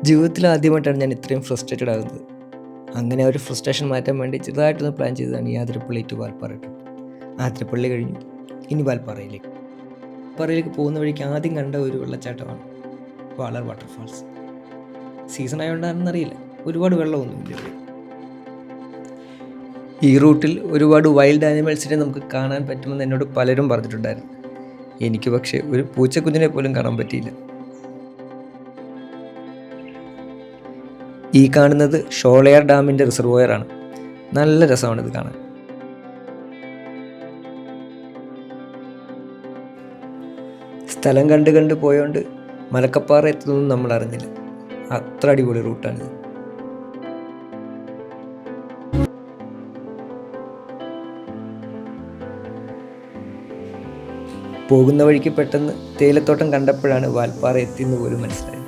ജീവിതത്തിൽ ആദ്യമായിട്ടാണ് ഞാൻ ഇത്രയും ഫ്രസ്ട്രേറ്റഡ് ആകുന്നത്. അങ്ങനെ ഒരു ഫ്രസ്ട്രേഷൻ മാറ്റാൻ വേണ്ടി ചെറുതായിട്ടൊന്ന് പ്ലാൻ ചെയ്തതാണ് ഈ ആതിരപ്പള്ളി ടു വാൽപ്പാറ ട്രിപ്പ്. ആതിരപ്പള്ളി കഴിഞ്ഞു, ഇനി വാൽപ്പാറയിലേക്ക്. വാൽപ്പാറയിലേക്ക് പോകുന്ന വഴിക്ക് ആദ്യം കണ്ട ഒരു വെള്ളച്ചാട്ടമാണ് വാളർ വാട്ടർഫാൾസ്. സീസൺ ആയതുകൊണ്ടാണെന്നറിയില്ല, ഒരുപാട് വെള്ളമൊന്നുമില്ല ഇവിടെ. ഈ റൂട്ടിൽ ഒരുപാട് വൈൽഡ് ആനിമൽസിനെ നമുക്ക് കാണാൻ പറ്റുമെന്ന് എന്നോട് പലരും പറഞ്ഞിട്ടുണ്ടായിരുന്നു. എനിക്ക് പക്ഷേ ഒരു പൂച്ചക്കുഞ്ഞിനെ പോലും കാണാൻ പറ്റിയില്ല. ഈ കാണുന്നത് ഷോളയാർ ഡാമിൻ്റെ റിസർവോയറാണ്. നല്ല രസമാണ് ഇത് കാണാൻ. സ്ഥലം കണ്ട് കണ്ട് പോയോണ്ട് മലക്കപ്പാറ എത്തുന്നതൊന്നും നമ്മൾ അറിഞ്ഞില്ല. അത്ര അടിപൊളി റൂട്ടാണിത്. പോകുന്ന വഴിക്ക് പെട്ടെന്ന് തേയിലത്തോട്ടം കണ്ടപ്പോഴാണ് വാൽപ്പാറ എത്തിയെന്ന് പോലും മനസ്സിലായത്.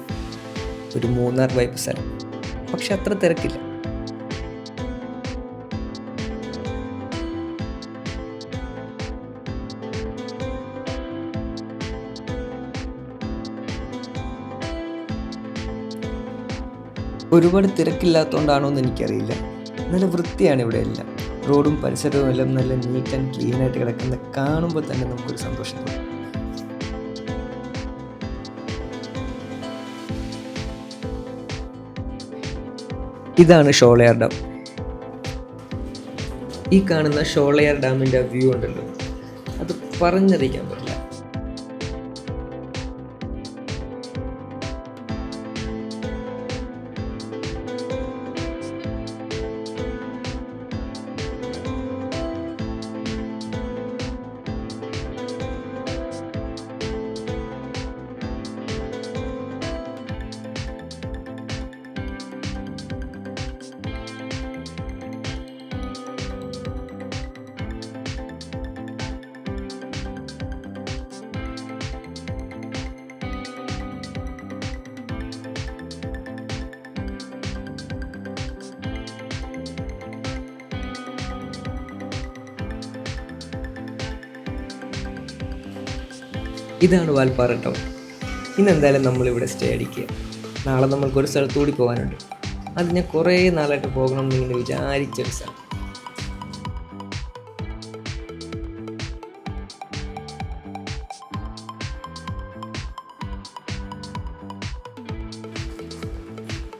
ഒരു മൂന്നാർ വൈബ് സ്ഥലം, പക്ഷെ അത്ര തിരക്കില്ല. ഒരുപാട് തിരക്കില്ലാത്തതുകൊണ്ടാണോ എന്ന് എനിക്കറിയില്ല, നല്ല വൃത്തിയാണ് ഇവിടെ എല്ലാം. റോഡും പരിസരവും എല്ലാം നല്ല നീറ്റ് ആൻഡ് ക്ലീൻ ആയിട്ട് കിടക്കുന്ന കാണുമ്പോൾ തന്നെ നമുക്കൊരു സന്തോഷം തോന്നും. ഇതാണ് ഷോളയാർ ഡാം. ഈ കാണുന്ന ഷോളയാർ ഡാമിൻ്റെ വ്യൂ ഉണ്ടല്ലോ, അത് പറഞ്ഞറിയിക്കാൻ പറ്റില്ല. ഇതാണ് വാൽപ്പാറ ടൗൺ. ഇന്നെന്തായാലും നമ്മളിവിടെ സ്റ്റേ അടിക്കുക. നാളെ നമ്മൾക്കൊരു സ്ഥലത്ത് കൂടി പോകാനുണ്ട്. അത് ഞാൻ കുറേ നാളായിട്ട് പോകണം എന്നിങ്ങനെ വിചാരിച്ചൊരു സ്ഥലം.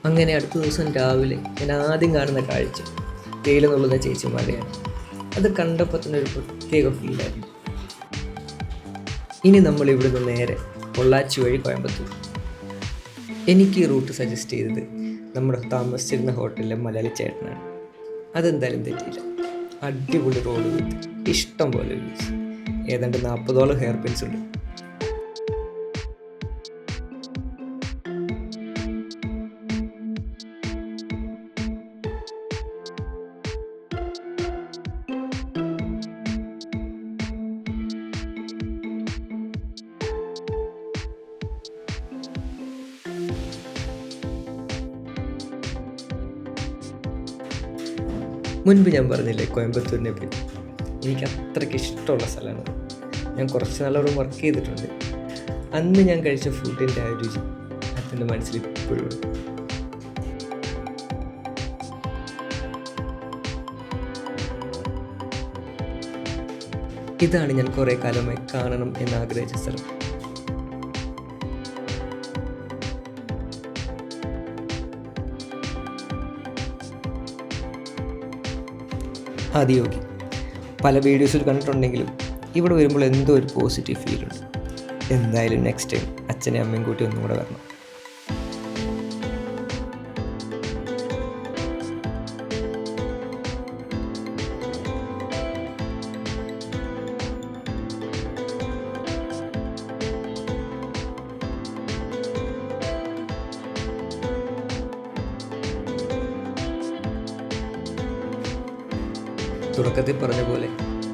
അങ്ങനെ അടുത്ത ദിവസം രാവിലെ ഞാൻ ആദ്യം കാണുന്ന കാഴ്ച തേയില നുള്ളുന്ന ചേച്ചിമാരെയാണ്. അത് കണ്ടപ്പോൾ തന്നെ ഒരു പ്രത്യേക ഫീലായിരുന്നു. ഇനി നമ്മൾ ഇവിടുന്ന് നേരെ പൊള്ളാച്ചി വഴി കോയമ്പത്തൂർ. എനിക്ക് ഈ റൂട്ട് സജസ്റ്റ് ചെയ്തത് നമ്മുടെ താമസിച്ചിരുന്ന ഹോട്ടലിലെ മലയാളി ചേട്ടനാണ്. അതെന്തായാലും തെറ്റിയില്ല. അടിപൊളി റോഡ് വിത്ത് ഇഷ്ടം പോലെ വ്യൂസ്. ഏതാണ്ട് 40ഓളം ഹെയർ പിൻസ് ഉണ്ട്. മുൻപ് ഞാൻ പറഞ്ഞില്ലേ കോയമ്പത്തൂരിനെ പറ്റി, എനിക്ക് അത്രയ്ക്ക് ഇഷ്ടമുള്ള സ്ഥലമാണ്. ഞാൻ കുറച്ച് നാളോടെ വർക്ക് ചെയ്തിട്ടുണ്ട്. അന്ന് ഞാൻ കഴിച്ച ഫുഡിൻ്റെ ആ രുചി അതെൻ്റെ മനസ്സിൽ ഇപ്പോഴും ഉണ്ട്. ഇതാണ് ഞാൻ കുറേ കാലമായി കാണണം എന്നാഗ്രഹിച്ച സ്ഥലം. ആദിയോഗി പല വീഡിയോസിൽ കണ്ടിട്ടുണ്ടെങ്കിലും ഇവിടെ വരുമ്പോൾ എന്തോ ഒരു പോസിറ്റീവ് ഫീലുണ്ട്. എന്തായാലും നെക്സ്റ്റ് ടൈം അച്ഛനെയും അമ്മയും കൂട്ടി ഒന്നും കൂടെ വരണം. തുടക്കത്തിൽ പറഞ്ഞ പോലെ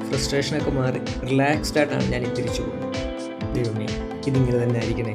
ഫ്രസ്ട്രേഷനൊക്കെ മാറി റിലാക്സ്ഡ് ആയിട്ടാണ് ഞാൻ തിരിച്ചു പോകുന്നത്. ദൈവമേ, ഇതിങ്ങനെ തന്നെ ആയിരിക്കണേ.